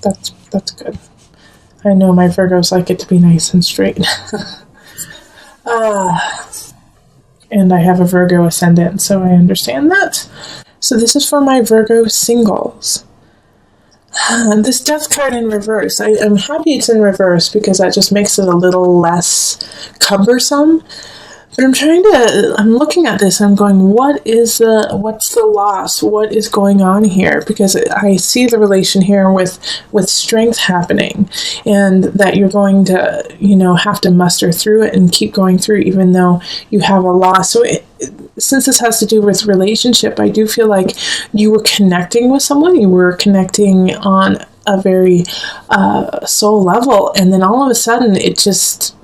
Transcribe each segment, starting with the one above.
That's good. I know my Virgos like it to be nice and straight. And I have a Virgo ascendant, so I understand that. So this is for my Virgo singles. This death card in reverse. I'm happy it's in reverse because that just makes it a little less cumbersome. But I'm looking at this and I'm going, what's the loss? What is going on here? Because I see the relation here with strength happening, and that you're going to, have to muster through it and keep going through even though you have a loss. So since this has to do with relationship, I do feel like you were connecting with someone, you were connecting on a very soul level, and then all of a sudden it just,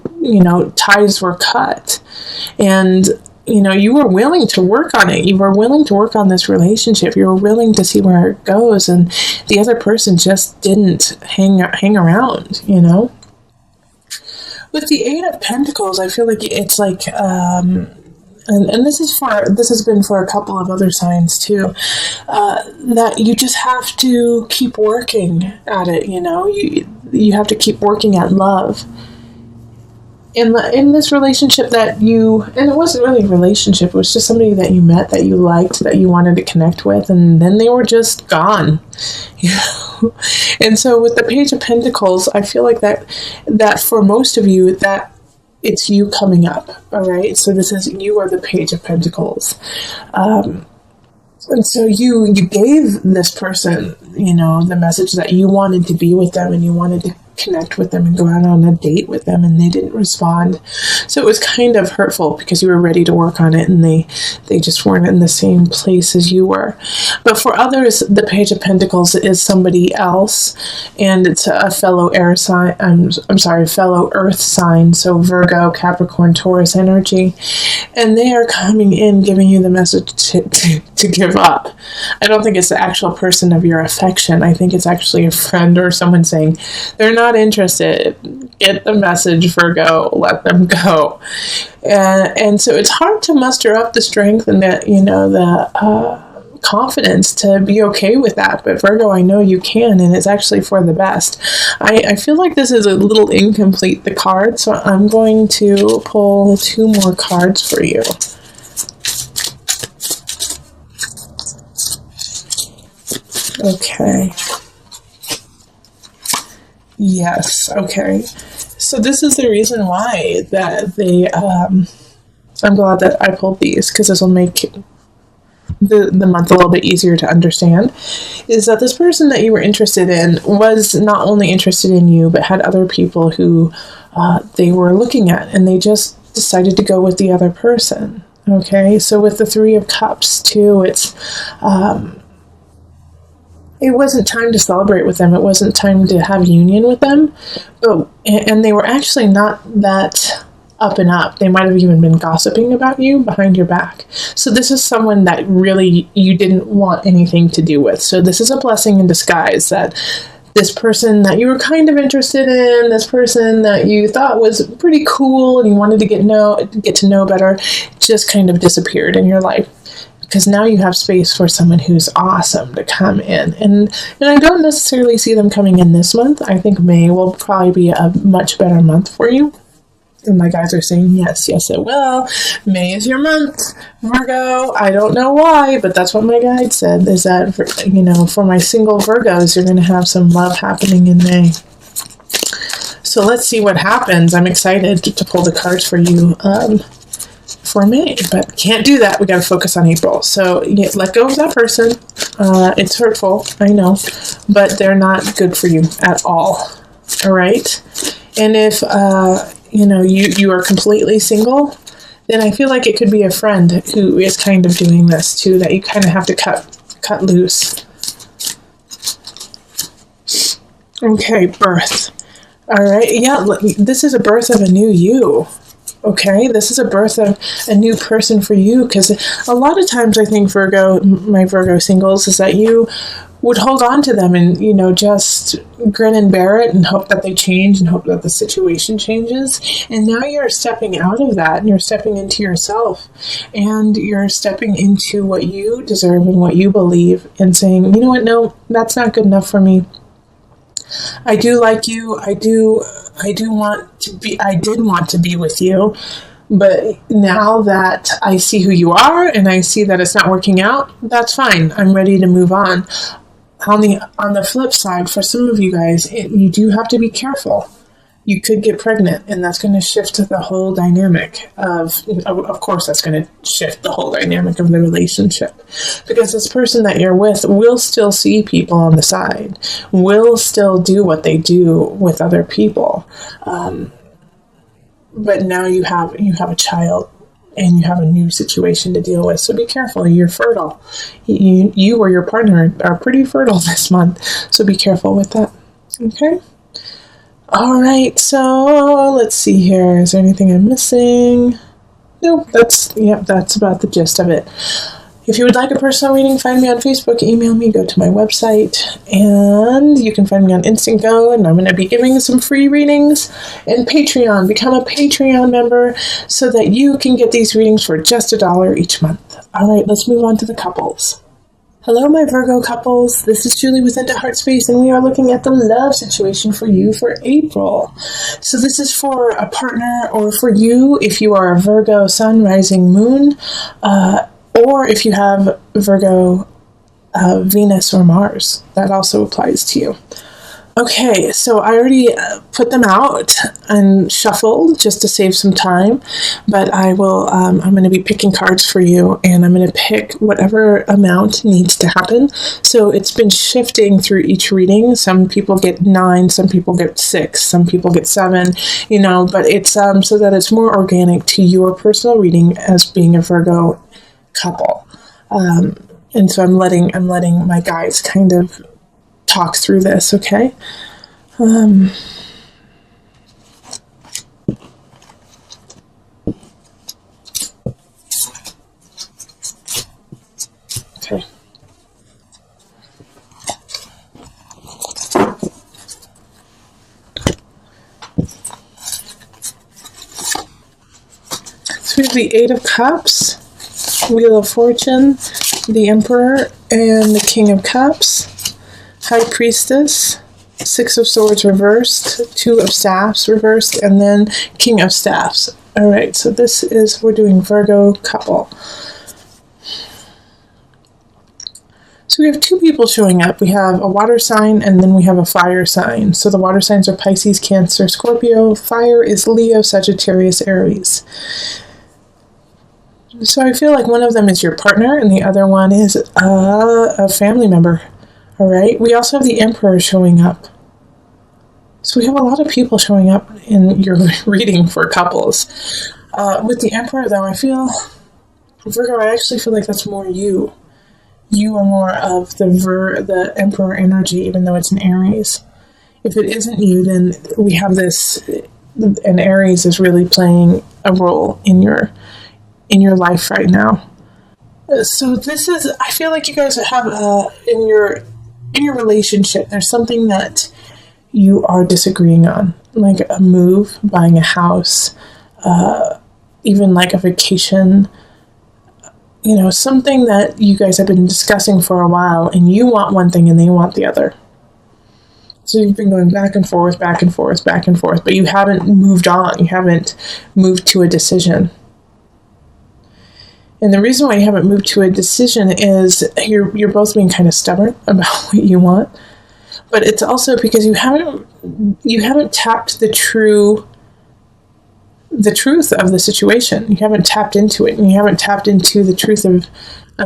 ties were cut. And, you were willing to work on it. You were willing to work on this relationship. You were willing to see where it goes. And the other person just didn't hang around, With the Eight of Pentacles, I feel like it's like, and this has been for a couple of other signs too, that you just have to keep working at it, you have to keep working at love. In this relationship and it wasn't really a relationship, it was just somebody that you met, that you liked, that you wanted to connect with, and then they were just gone. And so with the Page of Pentacles, I feel like that for most of you, that it's you coming up, all right? So you are the Page of Pentacles. And so you gave this person, the message that you wanted to be with them and you wanted to connect with them and go out on a date with them, and they didn't respond. So it was kind of hurtful because you were ready to work on it and they just weren't in the same place as you were. But for others, the Page of Pentacles is somebody else, and it's a fellow air sign, fellow earth sign, so Virgo, Capricorn, Taurus energy, and they are coming in giving you the message to give up. I don't think it's the actual person of your affection. I think it's actually a friend or someone saying they're not interested. Get the message, Virgo. Let them go. And so it's hard to muster up the strength and the confidence to be okay with that. But Virgo, I know you can, and it's actually for the best. I feel like this is a little incomplete, the card, so I'm going to pull 2 more cards for you. Okay. Yes, okay. So this is the reason why that I'm glad that I pulled these, because this will make the month a little bit easier to understand, is that this person that you were interested in was not only interested in you, but had other people who they were looking at, and they just decided to go with the other person. Okay, so with the 3 of Cups too, it wasn't time to celebrate with them. It wasn't time to have union with them. And they were actually not that up and up. They might have even been gossiping about you behind your back. So this is someone that really you didn't want anything to do with. So this is a blessing in disguise, that this person that you were kind of interested in, this person that you thought was pretty cool and you wanted to get to know better, just kind of disappeared in your life. Because now you have space for someone who's awesome to come in. And I don't necessarily see them coming in this month. I think May will probably be a much better month for you. And my guys are saying, yes, it will. May is your month, Virgo. I don't know why, but that's what my guide said, is that, for my single Virgos, you're going to have some love happening in May. So let's see what happens. I'm excited to pull the cards for you. For May, but can't do that. We got to focus on April. So let go of that person. It's hurtful, I know, but they're not good for you at all. All right. And if you are completely single, then I feel like it could be a friend who is kind of doing this too, that you kind of have to cut loose. Okay, birth. All right. Yeah, this is a birth of a new you. Okay, this is a birth of a new person for you, because a lot of times I think my Virgo singles, is that you would hold on to them and, just grin and bear it and hope that they change and hope that the situation changes. And now you're stepping out of that and you're stepping into yourself and you're stepping into what you deserve and what you believe and saying, you know what, no, that's not good enough for me. I do like you. I did want to be with you. But now that I see who you are and I see that it's not working out, that's fine. I'm ready to move on. On the flip side, for some of you guys, you do have to be careful. You could get pregnant, and that's going to shift the whole dynamic of course, that's going to shift the whole dynamic of the relationship. Because this person that you're with will still see people on the side, will still do what they do with other people. But now you have a child, and you have a new situation to deal with. So be careful. You're fertile. You or your partner are pretty fertile this month. So be careful with that. Okay? All right. So let's see here. Is there anything I'm missing? Nope. That's about the gist of it. If you would like a personal reading, find me on Facebook, email me, go to my website, and you can find me on Instant Go, and I'm going to be giving some free readings. And Patreon, become a Patreon member so that you can get these readings for just $1 each month. All right, let's move on to the couples. Hello, my Virgo couples. This is Julie with Into Heart Space, and we are looking at the love situation for you for April. So this is for a partner, or for you if you are a Virgo Sun, Rising, Moon, or if you have Virgo, Venus, or Mars. That also applies to you. Okay, so I already put them out and shuffled just to save some time, but I will, I'm going to be picking cards for you, and I'm going to pick whatever amount needs to happen. So it's been shifting through each reading. Some people get 9, some people get 6, some people get 7, but it's so that it's more organic to your personal reading as being a Virgo couple. And so I'm letting my guides kind of talk through this, okay? Okay. So we have the 8 of Cups, Wheel of Fortune, the Emperor, and the King of Cups, High Priestess, 6 of Swords reversed, 2 of Staffs reversed, and then King of Staffs. All right, so we're doing Virgo couple. So we have 2 people showing up. We have a water sign, and then we have a fire sign. So the water signs are Pisces, Cancer, Scorpio. Fire is Leo, Sagittarius, Aries. So I feel like one of them is your partner and the other one is a family member. All right. We also have the Emperor showing up. So we have a lot of people showing up in your reading for couples. With the Emperor, though, Virgo, I actually feel like that's more you. You are more of the Emperor energy, even though it's an Aries. If it isn't you, then we have this, and Aries is really playing a role in your life right now. So I feel like you guys have in your relationship, there's something that you are disagreeing on, like a move, buying a house, even like a vacation, something that you guys have been discussing for a while, and you want one thing and they want the other. So you've been going back and forth, back and forth, back and forth, but you haven't moved on. You haven't moved to a decision. And the reason why you haven't moved to a decision is you're both being kind of stubborn about what you want. But it's also because you haven't tapped the truth of the situation. You haven't tapped into it, and you haven't tapped into the truth of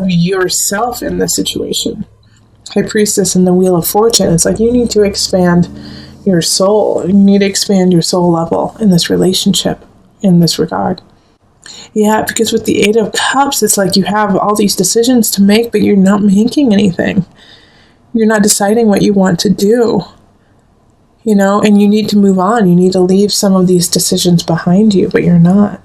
yourself in the situation. High Priestess and the Wheel of Fortune. It's like you need to expand your soul. You need to expand your soul level in this relationship, in this regard. Yeah, because with the 8 of Cups, it's like you have all these decisions to make, but you're not making anything. You're not deciding what you want to do, and you need to move on. You need to leave some of these decisions behind you, but you're not.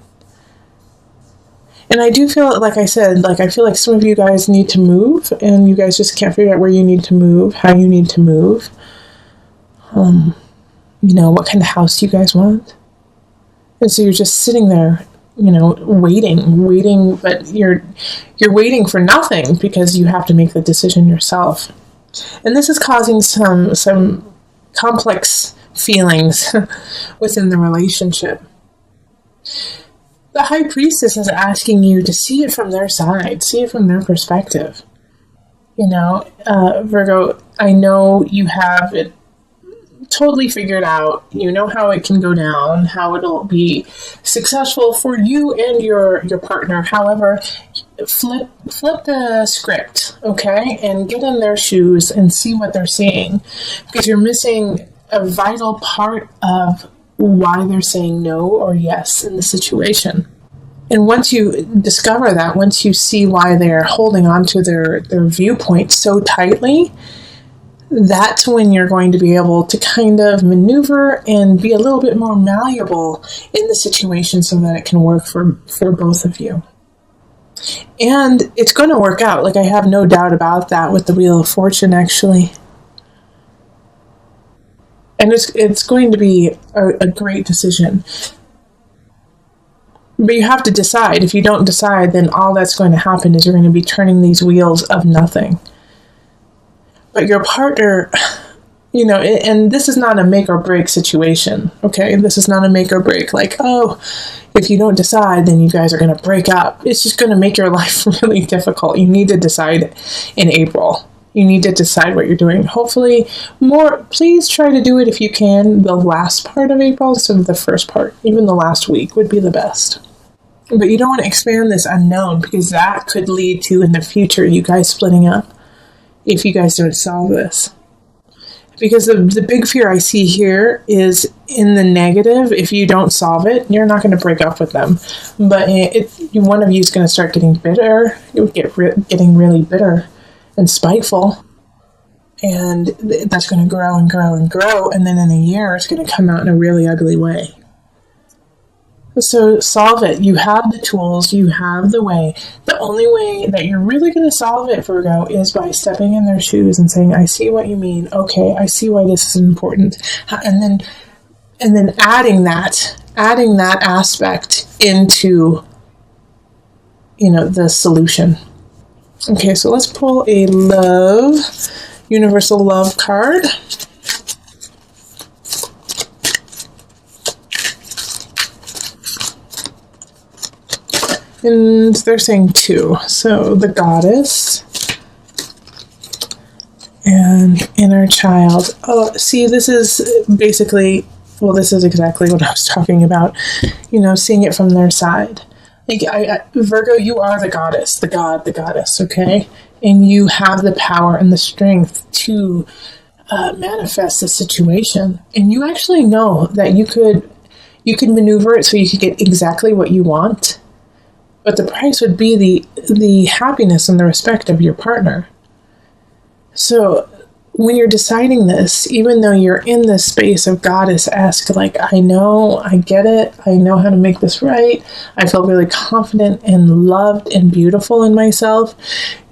And I do feel, like I said, I feel like some of you guys need to move, and you guys just can't figure out where you need to move, how you need to move. What kind of house you guys want. And so you're just sitting there, waiting, but you're waiting for nothing because you have to make the decision yourself. And this is causing some complex feelings within the relationship. The High Priestess is asking you to see it from their side, see it from their perspective. Virgo, I know you have it totally figured out. You know how it can go down, how it'll be successful for you and your partner. However, flip the script, okay? And get in their shoes and see what they're seeing. Because you're missing a vital part of why they're saying no or yes in the situation. And once you discover that, once you see why they're holding on to their viewpoint so tightly, that's when you're going to be able to kind of maneuver and be a little bit more malleable in the situation so that it can work for both of you. And it's going to work out. Like, I have no doubt about that with the Wheel of Fortune, actually. And it's going to be a great decision. But you have to decide. If you don't decide, then all that's going to happen is you're going to be turning these wheels of nothing. But your partner, and this is not a make or break situation, okay? This is not a make or break. Like, oh, if you don't decide, then you guys are going to break up. It's just going to make your life really difficult. You need to decide in April. You need to decide what you're doing. Hopefully, please try to do it if you can, the last part of April instead of the first part. Even the last week would be the best. But you don't want to expand this unknown, because that could lead to, in the future, you guys splitting up if you guys don't solve this. Because the big fear I see here is in the negative. If you don't solve it, you're not going to break up with them. But one of you is going to start getting bitter, getting really bitter and spiteful. And that's going to grow and grow and grow. And then in a year, it's going to come out in a really ugly way. So solve it. You have the tools. You have the way. The only way that you're really going to solve it, Virgo, is by stepping in their shoes and saying, I see what you mean. Okay, I see why this is important. And then adding that aspect into, the solution. Okay, so let's pull a universal love card. And they're saying 2. So the Goddess and Inner Child. Oh, see, this is basically, this is exactly what I was talking about. Seeing it from their side. Like, Virgo, you are the goddess, the god, the goddess, okay? And you have the power and the strength to manifest the situation. And you actually know that you could maneuver it so you could get exactly what you want. But the price would be the happiness and the respect of your partner. So when you're deciding this, even though you're in this space of goddess-esque, like, I know, I get it, I know how to make this right, I feel really confident and loved and beautiful in myself,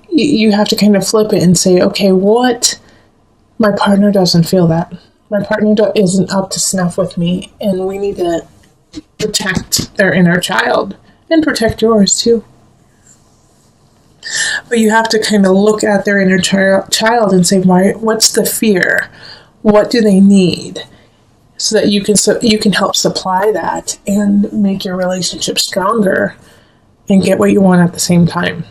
you have to kind of flip it and say, okay, my partner doesn't feel that. My partner isn't up to snuff with me, and we need to protect their inner child. And protect yours, too. But you have to kind of look at their inner child and say, what's the fear? What do they need? So that you can help supply that and make your relationship stronger and get what you want at the same time.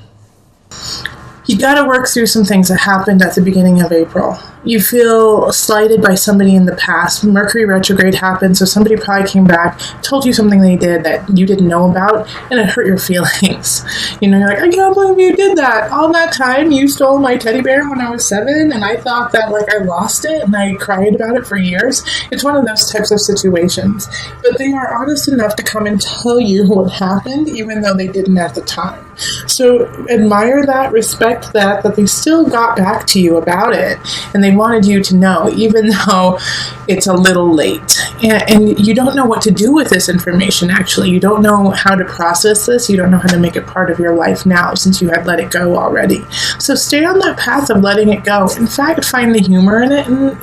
You got to work through some things that happened at the beginning of April. You feel slighted by somebody in the past. Mercury retrograde happened, so somebody probably came back, told you something they did that you didn't know about, and it hurt your feelings. You're like, I can't believe you did that. All that time you stole my teddy bear when I was 7, and I thought that I lost it, and I cried about it for years. It's one of those types of situations. But they are honest enough to come and tell you what happened, even though they didn't at the time. So admire that, respect that they still got back to you about it, and they wanted you to know, even though it's a little late. And you don't know what to do with this information, actually. You don't know how to process this. You don't know how to make it part of your life now, since you had let it go already. So stay on that path of letting it go. In fact, find the humor in it. And,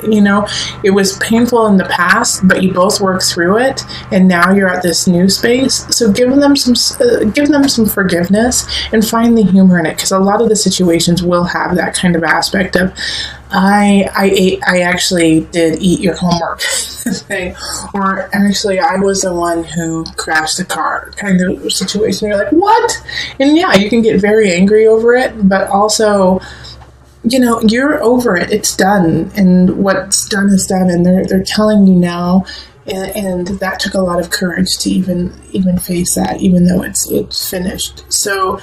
it was painful in the past, but you both worked through it, and now you're at this new space. So give them some forgiveness and find the humor in it, because a lot of the situations will have that kind of aspect of, I actually did eat your homework thing, or actually I was the one who crashed the car kind of situation. You're like, what? And yeah, you can get very angry over it, but also, you're over it. It's done, and what's done is done, and they're telling you now. And that took a lot of courage to even face that, even though it's finished. So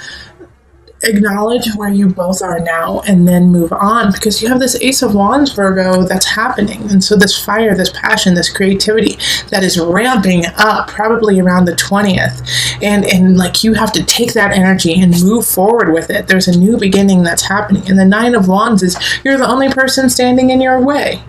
acknowledge where you both are now and then move on, because you have this Ace of Wands, Virgo, that's happening. And so this fire, this passion, this creativity that is ramping up probably around the 20th. And like, you have to take that energy and move forward with it. There's a new beginning that's happening. And the 9 of Wands is you're the only person standing in your way.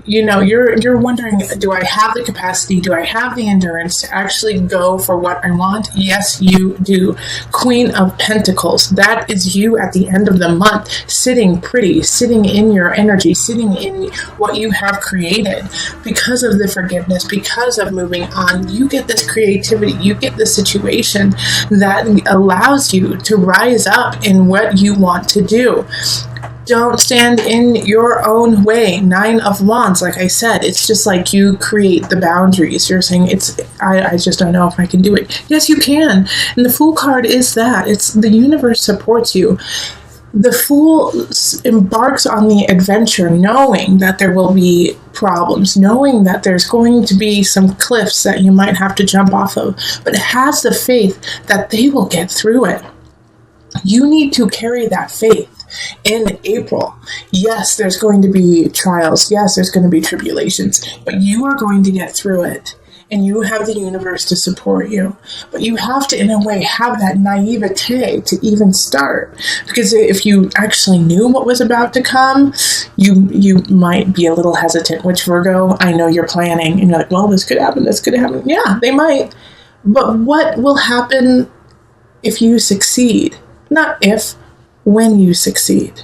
You're wondering, do I have the capacity? Do I have the endurance to actually go for what I want? Yes, you do. Queen of Pentacles. That is you at the end of the month, sitting pretty, sitting in your energy, sitting in what you have created. Because of the forgiveness, because of moving on, you get this creativity, you get this situation that allows you to rise up in what you want to do. Don't stand in your own way. 9 of Wands, like I said, it's just like you create the boundaries. You're saying, I just don't know if I can do it. Yes, you can. And the Fool card is that. It's the universe supports you. The Fool embarks on the adventure knowing that there will be problems, knowing that there's going to be some cliffs that you might have to jump off of, but has the faith that they will get through it. You need to carry that faith. In April, yes, there's going to be trials. Yes, there's going to be tribulations, but you are going to get through it, and you have the universe to support you. But you have to, in a way, have that naivete to even start, because if you actually knew what was about to come, you might be a little hesitant. Which, Virgo, I know you're planning, and you're like, well, this could happen, this could happen. Yeah, they might. But what will happen if you succeed? Not if, when you succeed.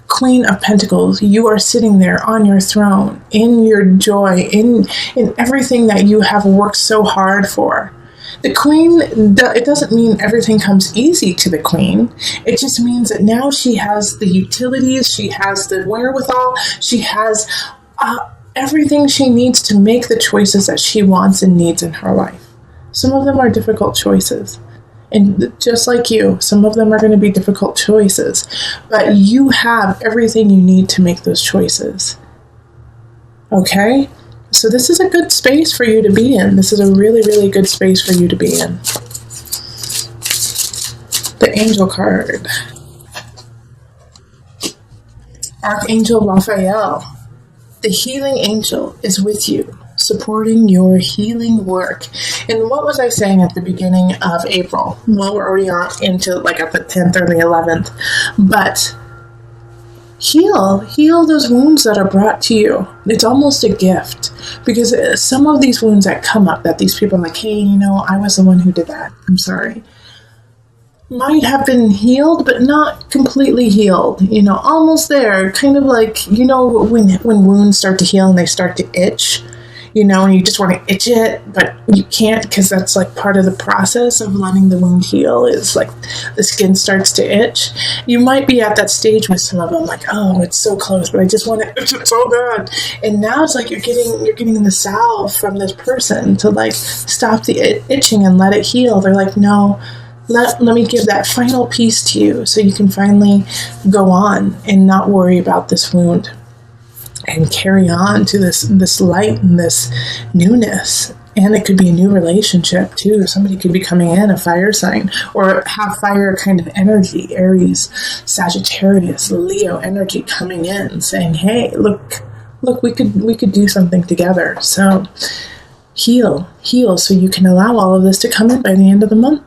Queen of Pentacles, you are sitting there on your throne, in your joy, in everything that you have worked so hard for. The Queen, it doesn't mean everything comes easy to the Queen. It just means that now she has the utilities, she has the wherewithal, she has everything she needs to make the choices that she wants and needs in her life. Some of them are difficult choices. And just like you, some of them are going to be difficult choices, but you have everything you need to make those choices. Okay? So this is a good space for you to be in. This is a really, really good space for you to be in. The Angel card. Archangel Raphael. The healing angel is with you, supporting your healing work. And what was I saying at the beginning of April? Well, we're already on into like at the 10th or the 11th. But heal those wounds that are brought to you. It's almost a gift, because some of these wounds that come up, that these people are like, hey, I was the one who did that, I'm sorry, might have been healed, but not completely healed, almost there. Kind of like, when wounds start to heal and they start to itch, and you just want to itch it, but you can't, because that's like part of the process of letting the wound heal, is like the skin starts to itch. You might be at that stage with some of them, like, oh, it's so close, but I just want to itch it so bad. And now it's like you're getting the salve from this person to like stop the itching and let it heal. They're like, no, let me give that final piece to you so you can finally go on and not worry about this wound and carry on to this light and this newness. And it could be a new relationship too. Somebody could be coming in, a fire sign, or have fire kind of energy, Aries, Sagittarius, Leo energy coming in, saying, hey, look, we could do something together. So heal so you can allow all of this to come in by the end of the month.